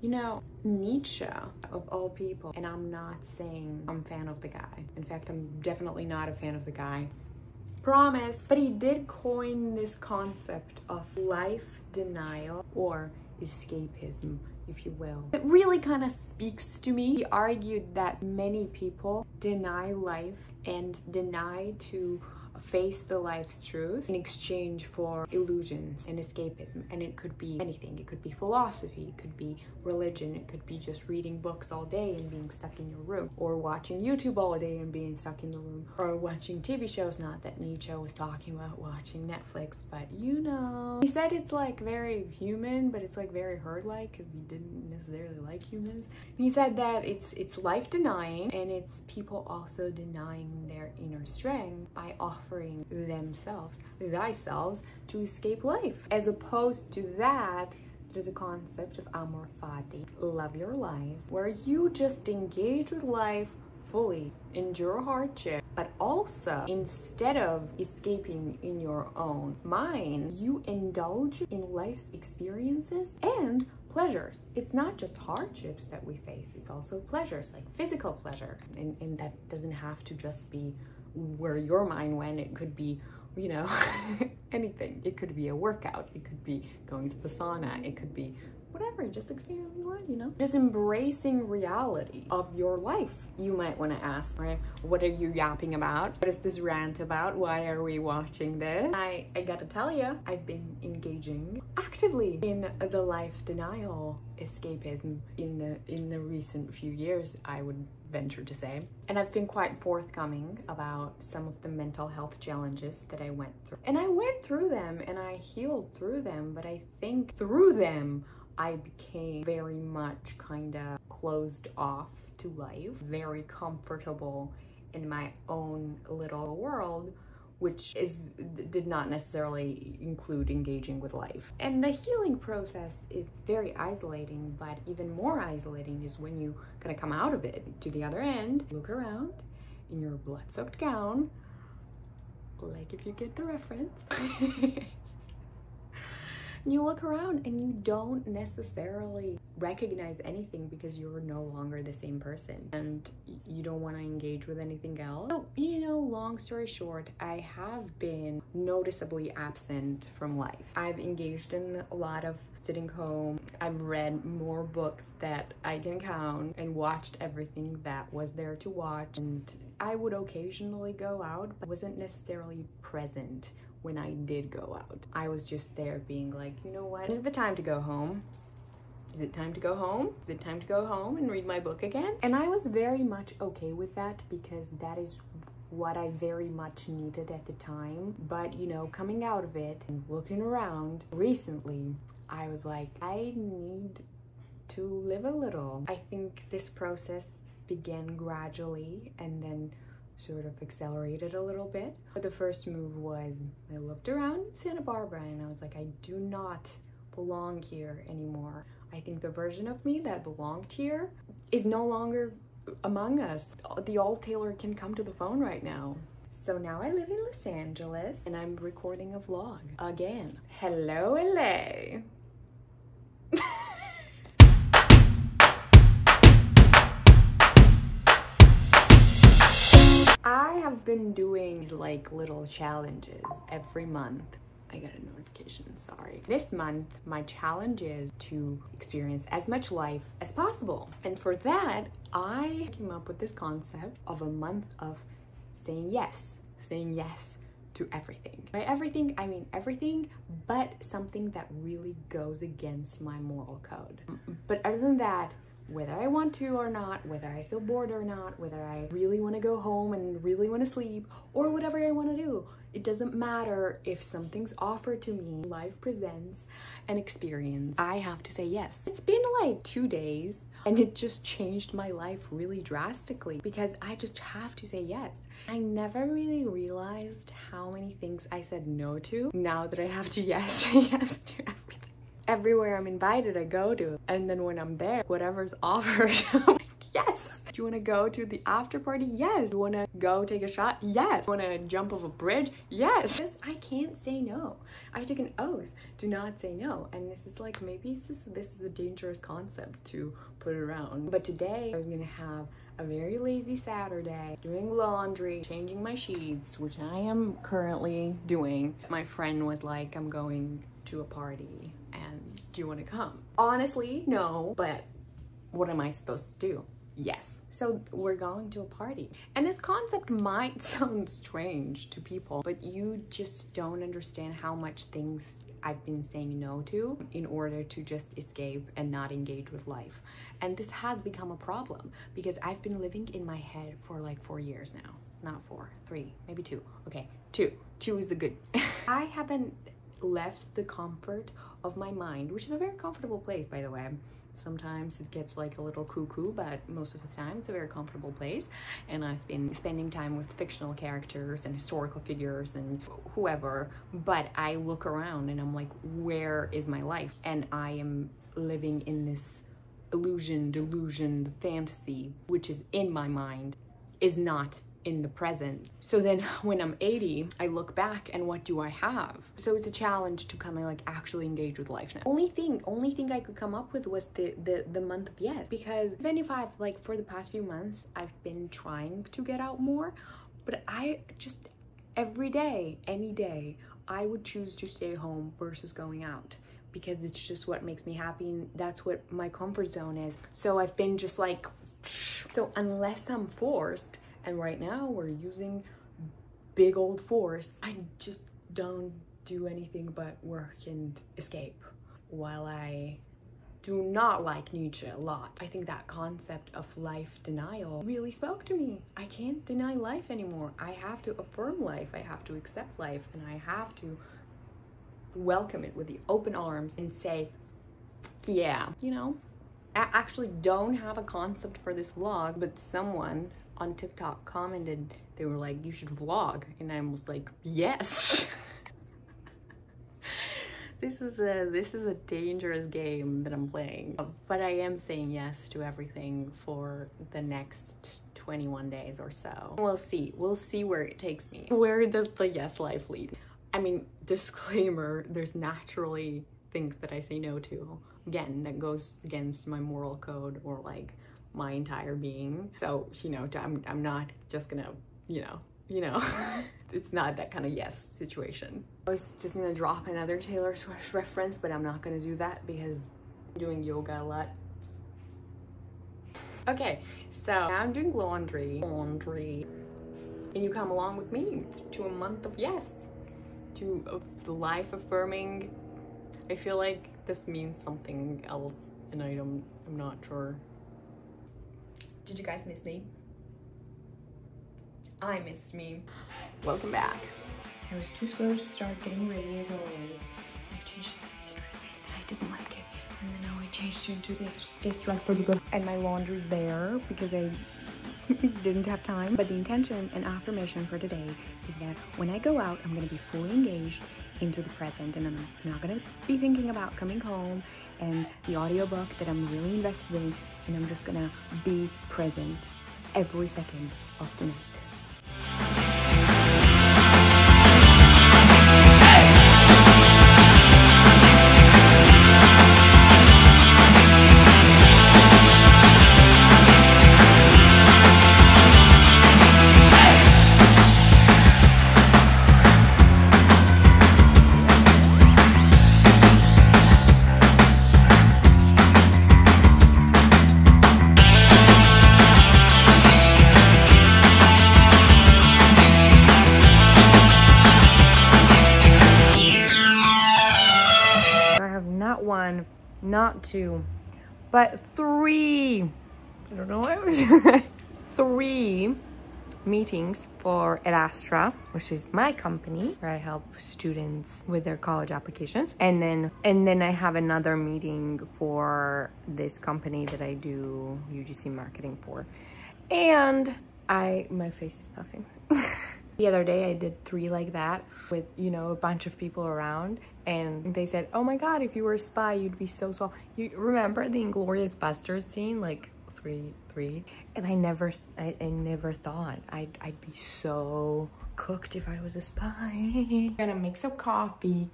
You know, Nietzsche, of all people, and I'm not saying I'm a fan of the guy. In fact, I'm definitely not a fan of the guy. Promise. But he did coin this concept of life denial or escapism, if you will. It really kind of speaks to me. He argued that many people deny life and deny to face the life's truth in exchange for illusions and escapism. And it could be anything. It could be philosophy, it could be religion, it could be just reading books all day and being stuck in your room, or watching YouTube all day and being stuck in the room, or watching TV shows. Not that Nietzsche was talking about watching Netflix, but you know. He said it's like very human, but it's like very herd-like because he didn't necessarily like humans. And he said that it's life denying, and it's people also denying their inner strength by offering thyself to escape life. As opposed to that, there's a concept of amor fati, love your life, where you just engage with life fully, endure hardship, but also instead of escaping in your own mind, you indulge in life's experiences and pleasures. It's not just hardships that we face, it's also pleasures, like physical pleasure, and that doesn't have to just be where your mind went. It could be, you know, anything. It could be a workout, it could be going to the sauna, it could be whatever, just experiencing life, you know, just embracing reality of your life. You might want to ask, right, what are you yapping about? What is this rant about? Why are we watching this? I gotta tell you, I've been engaging actively in the life denial escapism in the recent few years, I would venture to say. And I've been quite forthcoming about some of the mental health challenges that I went through. And I went through them and I healed through them, but I think through them I became very much kind of closed off to life, very comfortable in my own little world, which did not necessarily include engaging with life. And the healing process is very isolating, but even more isolating is when you kind of come out of it to the other end, look around in your blood-soaked gown, like if you get the reference. You look around and you don't necessarily recognize anything because you're no longer the same person and you don't want to engage with anything else. So, you know, long story short, I have been noticeably absent from life. I've engaged in a lot of sitting home. I've read more books that I can count and watched everything that was there to watch. And I would occasionally go out, but wasn't necessarily present when I did go out. I was just there being like, you know what? Is it the time to go home? Is it time to go home? Is it time to go home and read my book again? And I was very much okay with that because that is what I very much needed at the time. But, you know, coming out of it and looking around recently, I was like, I need to live a little. I think this process began gradually and then sort of accelerated a little bit. But the first move was I looked around in Santa Barbara and I was like, I do not belong here anymore. I think the version of me that belonged here is no longer among us. The old Taylor can come to the phone right now. So now I live in Los Angeles and I'm recording a vlog again. Hello, LA. I have been doing these like little challenges every month. I got a notification, sorry. This month, my challenge is to experience as much life as possible. And for that, I came up with this concept of a month of saying yes to everything. By everything, I mean everything, but something that really goes against my moral code. But other than that, whether I want to or not, whether I feel bored or not, whether I really want to go home and really want to sleep, or whatever I want to do, it doesn't matter if something's offered to me. Life presents an experience. I have to say yes. It's been like 2 days and it just changed my life really drastically because I just have to say yes. I never really realized how many things I said no to now that I have to say yes to everything. Everywhere I'm invited, I go to. And then when I'm there, whatever's offered, I'm like, Yes. Do you want to go to the after party? Yes. Do you want to go take a shot? Yes. Do you want to jump off a bridge? Yes. I can't say no. I took an oath to not say no. And this is like, maybe this is a dangerous concept to put around. But today I was going to have a very lazy Saturday, doing laundry, changing my sheets, which I am currently doing. My friend was like, I'm going to a party and do you want to come? Honestly, no, but what am I supposed to do? Yes. So we're going to a party. And this concept might sound strange to people, but you just don't understand how much things I've been saying no to in order to just escape and not engage with life. And this has become a problem because I've been living in my head for like 4 years now. Not 4, 3, maybe 2. Okay, 2. 2 is a good. I haven't left the comfort of my mind, which is a very comfortable place, by the way. Sometimes it gets like a little cuckoo, but most of the time it's a very comfortable place. And I've been spending time with fictional characters and historical figures and whoever, but I look around and I'm like, where is my life? And I am living in this illusion, delusion, the fantasy, which is in my mind, is not in the present. So then when I'm 80, I look back and what do I have? So it's a challenge to kind of like actually engage with life now. Only thing I could come up with was the month of yes, because even if I've like for the past few months, I've been trying to get out more, but I just every day, any day, I would choose to stay home versus going out because it's just what makes me happy and that's what my comfort zone is. So I've been just like, so unless I'm forced, and right now we're using big old force, I just don't do anything but work and escape. While I do not like Nietzsche a lot, I think that concept of life denial really spoke to me. I can't deny life anymore. I have to affirm life, I have to accept life, and I have to welcome it with the open arms and say, yeah, you know? I actually don't have a concept for this vlog, but someone on TikTok commented, they were like, you should vlog, and I was like, yes. This is a dangerous game that I'm playing, but I am saying yes to everything for the next 21 days or so. We'll see where it takes me. Where does the yes life lead? I mean, disclaimer, there's naturally things that I say no to. Again, that goes against my moral code or like my entire being. So, you know, I'm not just gonna, you know, it's not that kind of yes situation. I was just gonna drop another Taylor Swift reference, but I'm not gonna do that because I'm doing yoga a lot. Okay, so now I'm doing laundry, and you come along with me to a month of yes, to the life affirming. I feel like this means something else, and I'm not sure. Did you guys miss me? I missed me. Welcome back. I was too slow to start getting ready as always. I changed this dress and I didn't like it. And then now I changed into this dress pretty good. And my laundry's there because I didn't have time. But the intention and affirmation for today is that when I go out, I'm gonna be fully engaged into the present and I'm not gonna be thinking about coming home and the audiobook that I'm really invested in, and I'm just gonna be present every second of the night. One, not 2, but 3. I don't know why. 3 meetings for Erastra, which is my company where I help students with their college applications, and then I have another meeting for this company that I do UGC marketing for, and my face is puffing. The other day I did 3 like that with, you know, a bunch of people around, and they said, oh my god, if you were a spy, you'd be so soft. You remember the Inglourious Basterds scene, like three. And I never thought I'd be so cooked if I was a spy. Gonna make some coffee,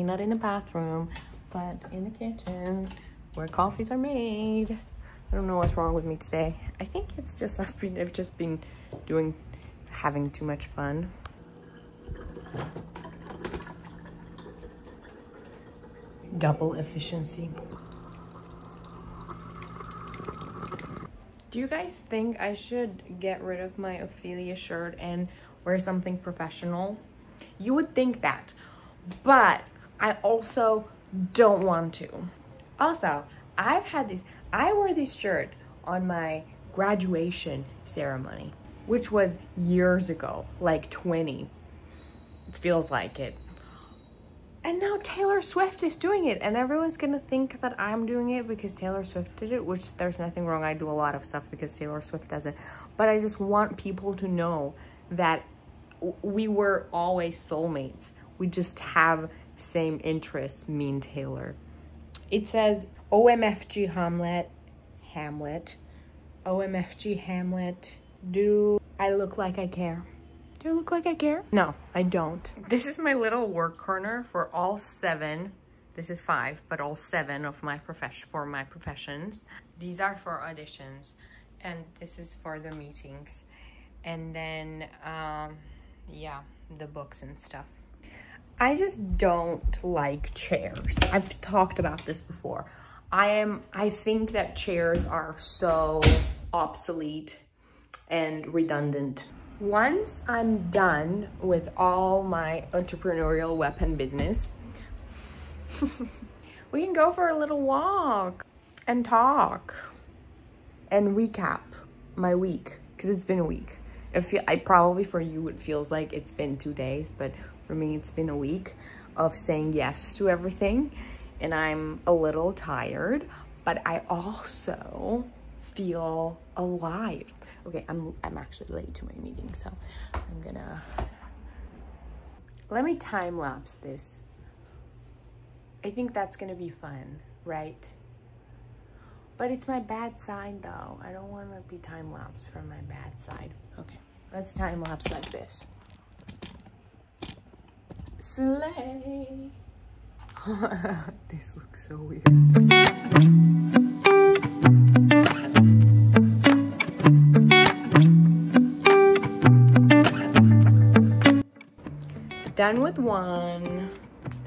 not in the bathroom, but in the kitchen where coffees are made. I don't know what's wrong with me today. I think it's just I've just been having too much fun. Double efficiency. Do you guys think I should get rid of my Ophelia shirt and wear something professional? You would think that, but I also don't want to. Also, I wore this shirt on my graduation ceremony, which was years ago, like 20. It feels like it. And now Taylor Swift is doing it, and everyone's gonna think that I'm doing it because Taylor Swift did it, which there's nothing wrong. I do a lot of stuff because Taylor Swift does it. But I just want people to know that we were always soulmates. We just have same interests, me and Taylor. It says, OMFG Hamlet. OMFG Hamlet. Do I look like I care? Do I look like I care? No, I don't. This is my little work corner for all 7. This is 5, but all 7 of my professions. These are for auditions, and this is for the meetings. And then, yeah, the books and stuff. I just don't like chairs. I've talked about this before. I think that chairs are so obsolete and redundant. Once I'm done with all my entrepreneurial weapon business, we can go for a little walk and talk and recap my week, because it's been a week. Probably for you it feels like it's been 2 days, but for me it's been a week of saying yes to everything, and I'm a little tired, but I also feel alive. Okay, I'm actually late to my meeting, so I'm gonna... Let me time-lapse this. I think that's gonna be fun, right? But it's my bad side, though. I don't want to be time-lapsed from my bad side. Okay, let's time-lapse like this. Slay! This looks so weird. Done with one,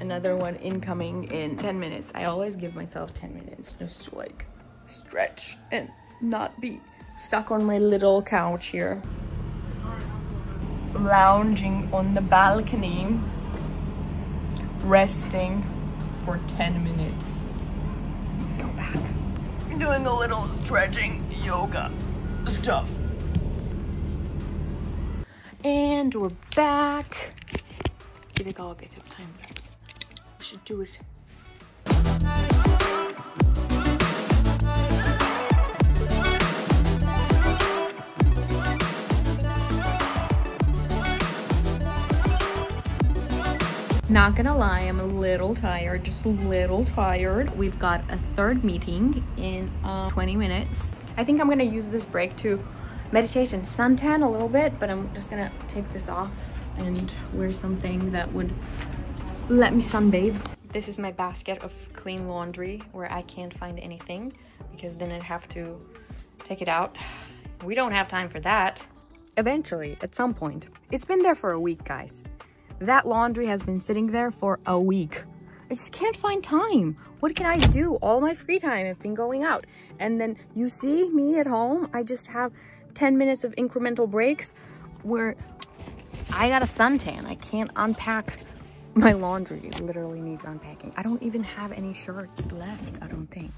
another one incoming in 10 minutes. I always give myself 10 minutes just to like stretch and not be stuck on my little couch here. Lounging on the balcony, resting for 10 minutes. Go back. Doing a little stretching yoga stuff. And we're back. I think I'll get to time lapse. I should do it. Not gonna lie, I'm a little tired, just a little tired. We've got a 3rd meeting in 20 minutes. I think I'm gonna use this break to meditate and suntan a little bit, but I'm just gonna take this off and wear something that would let me sunbathe. This is my basket of clean laundry where I can't find anything because then I'd have to take it out. We don't have time for that. Eventually, at some point. It's been there for a week, guys. That laundry has been sitting there for a week. I just can't find time. What can I do? All my free time I've been going out. And then you see me at home, I just have 10 minutes of incremental breaks where I got a suntan. I can't unpack my laundry. It literally needs unpacking. I don't even have any shirts left, I don't think.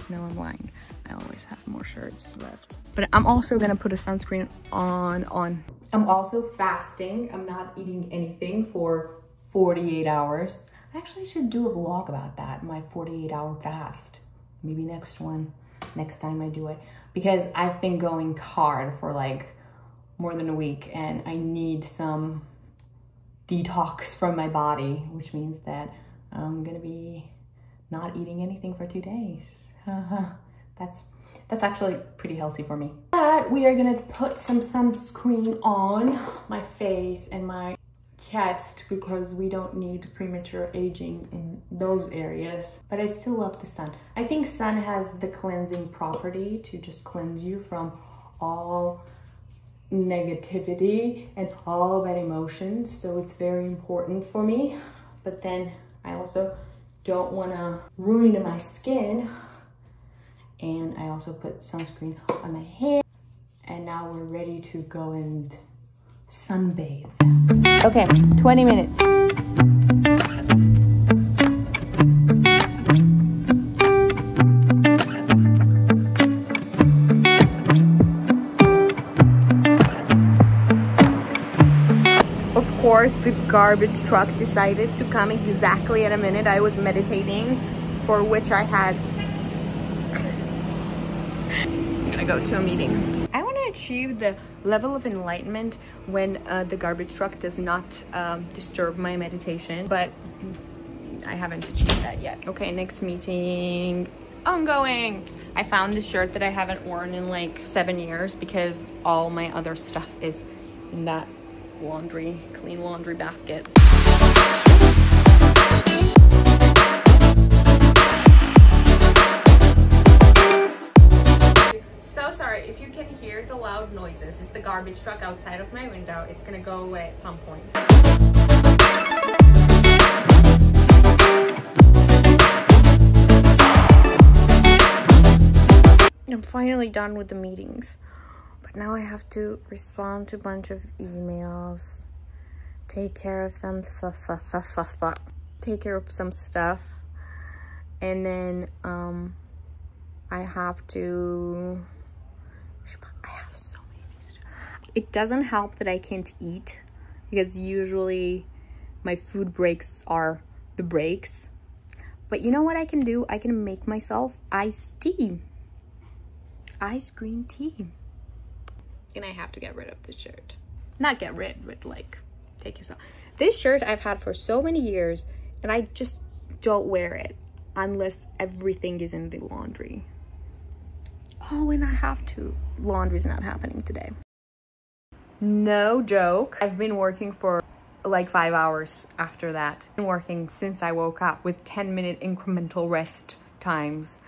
No, I'm lying. I always have more shirts left. But I'm also gonna put a sunscreen on. I'm also fasting. I'm not eating anything for 48 hours. I actually should do a vlog about that, my 48-hour fast. Maybe next time I do it. Because I've been going hard for like more than a week and I need some detox from my body, which means that I'm gonna be not eating anything for 2 days. That's actually pretty healthy for me. But we are gonna put some sunscreen on my face and my chest because we don't need premature aging in those areas. But I still love the sun. I think sun has the cleansing property to just cleanse you from all negativity and all bad emotions. So it's very important for me. But then I also don't want to ruin my skin. And I also put sunscreen on my hair. And now we're ready to go and sunbathe. Okay, 20 minutes. Of course, the garbage truck decided to come exactly at a minute I was meditating, for which I had I'm gonna go to a meeting. I want to achieve the level of enlightenment when the garbage truck does not disturb my meditation, but I haven't achieved that yet. Okay, next meeting ongoing. I found this shirt that I haven't worn in like 7 years because all my other stuff is in that clean laundry basket. So sorry if you can hear the loud noises. It's the garbage truck outside of my window. It's gonna go away at some point. I'm finally done with the meetings. But now I have to respond to a bunch of emails, take care of them, take care of some stuff, and then I have so many things to do. It doesn't help that I can't eat because usually my food breaks are the breaks. But you know what I can do? I can make myself iced tea, iced green tea. And I have to get rid of this shirt. Not get rid, but like take it off. This shirt I've had for so many years and I just don't wear it unless everything is in the laundry. Oh, and I have to. Laundry's not happening today. No joke. I've been working for like 5 hours after that. I've been working since I woke up with 10-minute incremental rest times.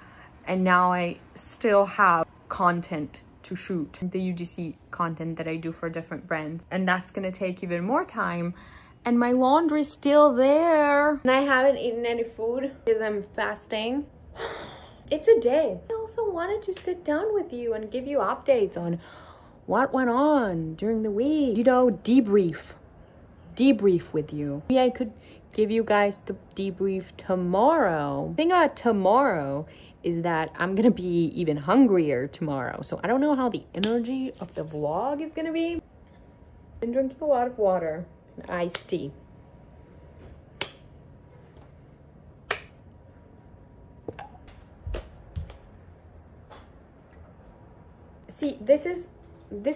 And now I still have content to shoot, the UGC content that I do for different brands, and that's gonna take even more time, and my laundry's still there, and I haven't eaten any food because I'm fasting. It's a day. I also wanted to sit down with you and give you updates on what went on during the week, you know, debrief with you. Maybe I could give you guys the debrief tomorrow. The thing about tomorrow is that I'm gonna be even hungrier tomorrow. So I don't know how the energy of the vlog is gonna be. I've been drinking a lot of water and iced tea. See, this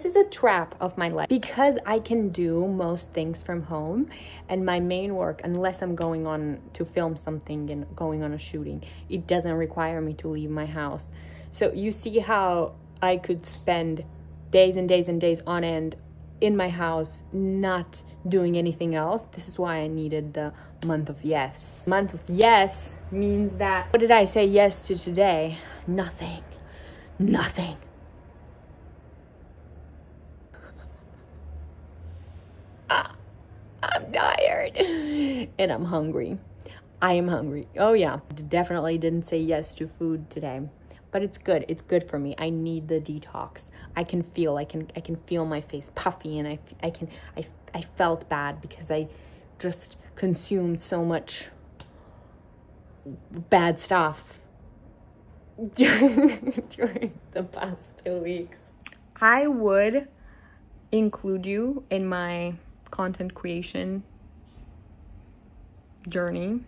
is a trap of my life because I can do most things from home, and my main work, unless I'm going on to film something and going on a shooting, it doesn't require me to leave my house. So you see how I could spend days and days and days on end in my house not doing anything else. This is why I needed the month of yes. Month of yes means that, what did I say yes to today? Nothing. I'm tired and I'm hungry. I am hungry. Oh yeah, definitely didn't say yes to food today, but it's good. It's good for me. I need the detox. I can feel my face puffy, and I felt bad because I just consumed so much bad stuff during the past 2 weeks. I would include you in my content creation journey.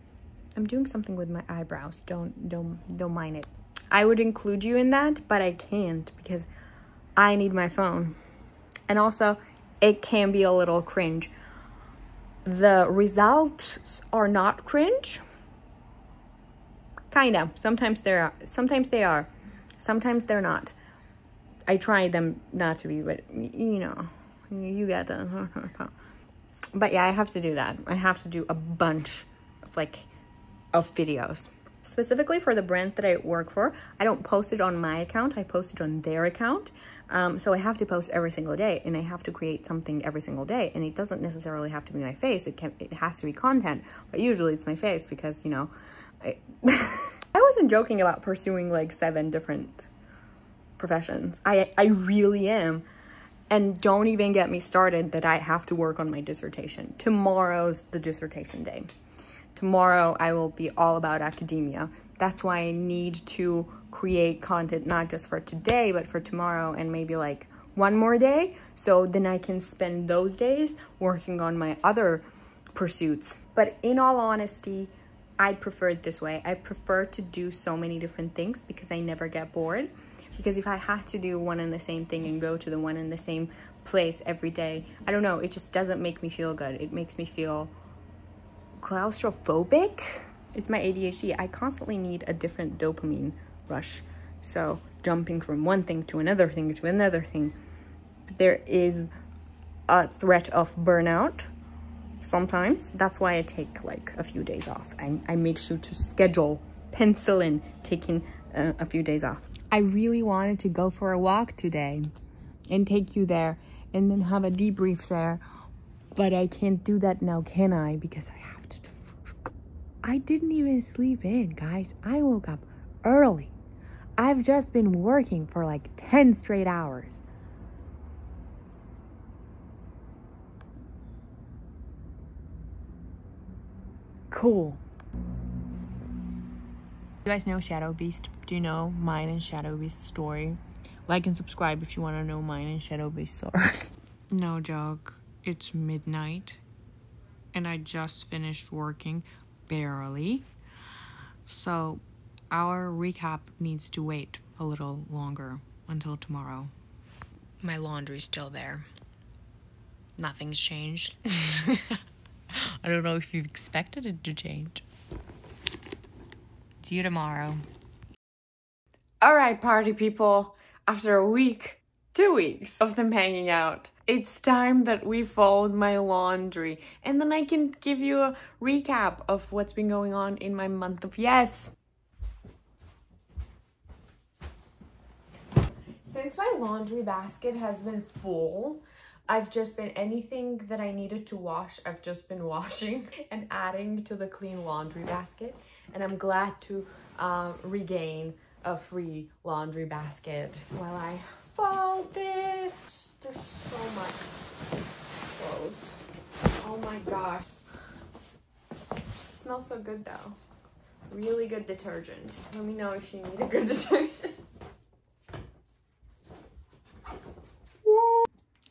I'm doing something with my eyebrows. Don't mind it. I would include you in that, but I can't because I need my phone. And also, it can be a little cringe. The results are not cringe. Kinda. Sometimes they are. Sometimes they're not. I try them not to be, but you know, you get them. But yeah, I have to do that. I have to do a bunch of videos. Specifically for the brands that I work for, I don't post it on my account, I post it on their account. So I have to post every single day, and I have to create something every single day. And it doesn't necessarily have to be my face. It has to be content, but usually it's my face because, you know, I wasn't joking about pursuing like 7 different professions. I really am. And don't even get me started that I have to work on my dissertation. Tomorrow's the dissertation day. Tomorrow I will be all about academia. That's why I need to create content, not just for today, but for tomorrow and maybe like one more day. So then I can spend those days working on my other pursuits. But in all honesty, I prefer it this way. I prefer to do so many different things because I never get bored. Because if I had to do one and the same thing and go to the one and the same place every day, I don't know, it just doesn't make me feel good. It makes me feel claustrophobic. It's my ADHD. I constantly need a different dopamine rush. So jumping from one thing to another thing to another thing, there is a threat of burnout sometimes. That's why I take like a few days off. I make sure to schedule, pencil in taking a few days off. I really wanted to go for a walk today and take you there and then have a debrief there, but I can't do that now, can I? Because I have to. I didn't even sleep in, guys. I woke up early. I've just been working for like 10 straight hours. Cool. You guys know Shadow Beast? Do you know mine and Shadow Beast's story? Like and subscribe if you want to know mine and Shadow Beast's story. No joke. It's midnight. And I just finished working. Barely. So our recap needs to wait a little longer until tomorrow. My laundry's still there. Nothing's changed. I don't know if you expected it to change. See you tomorrow. All right, party people. After a week, 2 weeks of them hanging out, it's time that we fold my laundry. And then I can give you a recap of what's been going on in my month of yes. Since my laundry basket has been full, I've just been, anything that I needed to wash, I've just been washing and adding to the clean laundry basket. And I'm glad to regain a free laundry basket while I fold this. There's so much clothes. Oh my gosh. It smells so good though. Really good detergent. Let me know if you need a good detergent.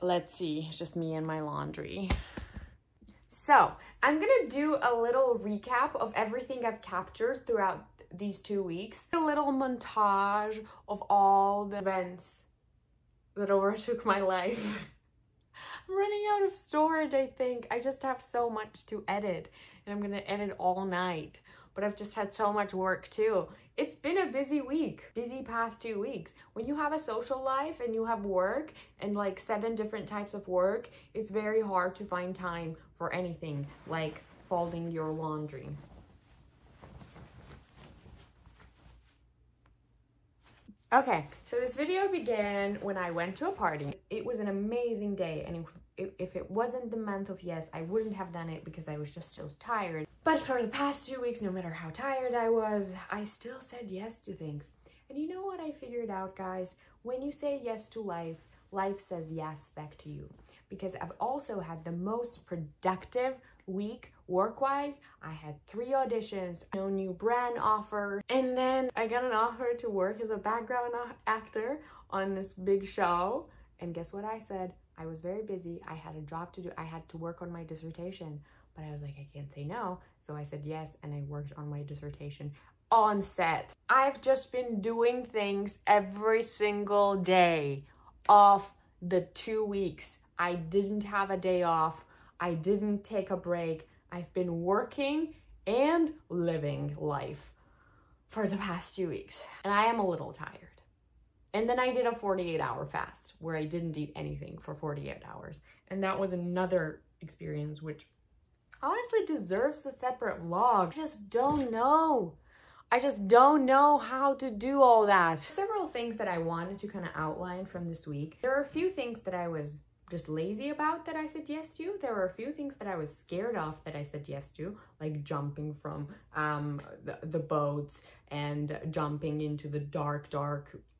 Let's see, it's just me and my laundry. So, I'm gonna do a little recap of everything I've captured throughout these 2 weeks. A little montage of all the events that overtook my life. I'm running out of storage, I think. I just have so much to edit, and I'm gonna edit all night. But I've just had so much work too. It's been a busy week, busy past 2 weeks. When you have a social life and you have work and like 7 different types of work, it's very hard to find time for anything like folding your laundry. Okay, so this video began when I went to a party. It was an amazing day, and if it wasn't the month of yes, I wouldn't have done it because I was just so tired. But for the past 2 weeks, no matter how tired I was, I still said yes to things. And you know what I figured out, guys? When you say yes to life, life says yes back to you. Because I've also had the most productive week work-wise. I had 3 auditions, no new brand offer, and then I got an offer to work as a background actor on this big show. And guess what I said? I was very busy. I had a job to do. I had to work on my dissertation, but I was like, I can't say no. So I said yes, and I worked on my dissertation on set. I've just been doing things every single day of the 2 weeks. I didn't have a day off. I didn't take a break. I've been working and living life for the past 2 weeks, and I am a little tired. And then I did a 48-hour fast where I didn't eat anything for 48 hours. And that was another experience which honestly deserves a separate vlog. I just don't know how to do all that. Several things that I wanted to kind of outline from this week. There are a few things that I was just lazy about that I said yes to. There were a few things that I was scared of that I said yes to, like jumping from the boats and jumping into the dark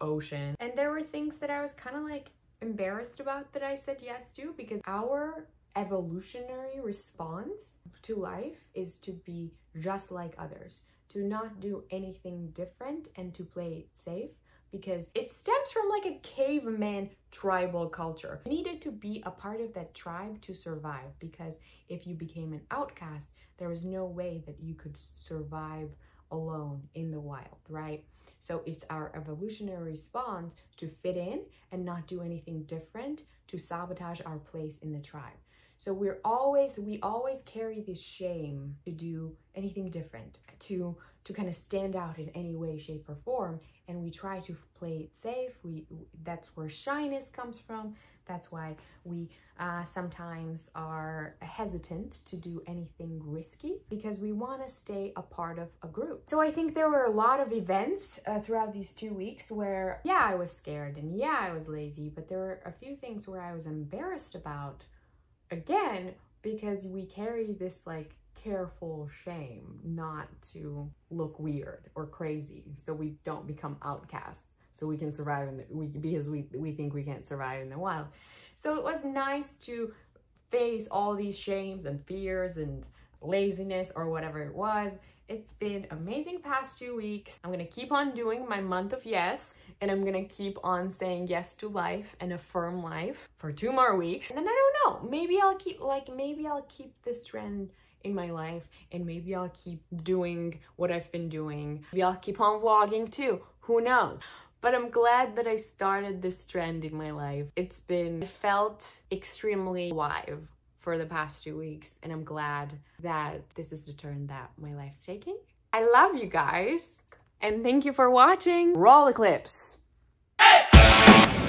ocean. And there were things that I was kind of like embarrassed about that I said yes to, because our evolutionary response to life is to be just like others, to not do anything different and to play it safe, because it stems from like a caveman tribal culture. You needed to be a part of that tribe to survive, because if you became an outcast, there was no way that you could survive alone in the wild, right? So it's our evolutionary response to fit in and not do anything different, to sabotage our place in the tribe. So we always carry this shame to do anything different, to kind of stand out in any way, shape, or form, and we try to play it safe. That's where shyness comes from. That's why we sometimes are hesitant to do anything risky, because we want to stay a part of a group. So I think there were a lot of events throughout these 2 weeks where, yeah, I was scared and yeah, I was lazy, but there were a few things where I was embarrassed about, again, because we carry this like careful shame not to look weird or crazy, so we don't become outcasts, so we can survive because we think we can't survive in the wild. So it was nice to face all these shames and fears and laziness or whatever it was. It's been amazing past 2 weeks. I'm gonna keep on doing my month of yes, and I'm gonna keep on saying yes to life and affirm life for 2 more weeks. And then I don't know, maybe I'll keep this trend in my life, and maybe I'll keep doing what I've been doing. Maybe I'll keep on vlogging too, who knows? But I'm glad that I started this trend in my life. It felt extremely alive for the past 2 weeks, and I'm glad that this is the turn that my life's taking. I love you guys, and thank you for watching. Roll eclipse.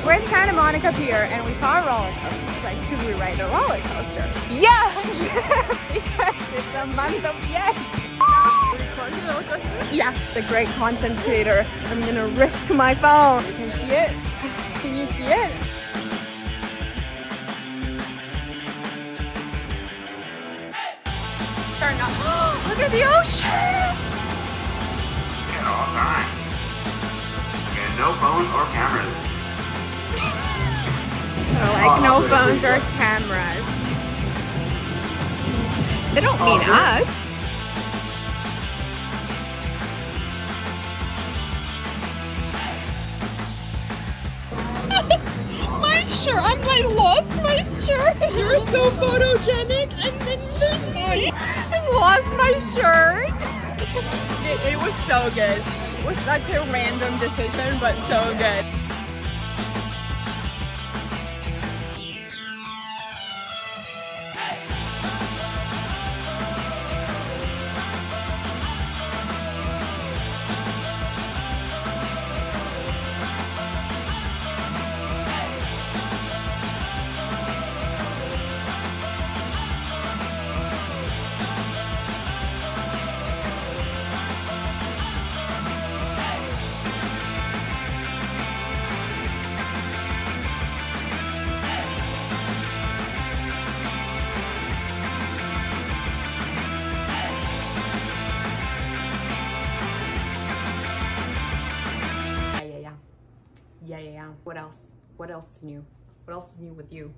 We're in Santa Monica Pier and we saw a roller coaster. So should we ride a roller coaster? Yes! Because it's a month of yes. Record the roller coaster? Yeah, the great content creator. I'm gonna risk my phone. You can see it. Can you see it? Look at the ocean! At all times. And no phones or cameras. Like no phones or cameras. They don't mean us. My shirt, I lost my shirt. You're so photogenic, and then there's me. I lost my shirt. It was so good. It was such a random decision, but so good. Yeah. What else? What else is new? What else is new with you?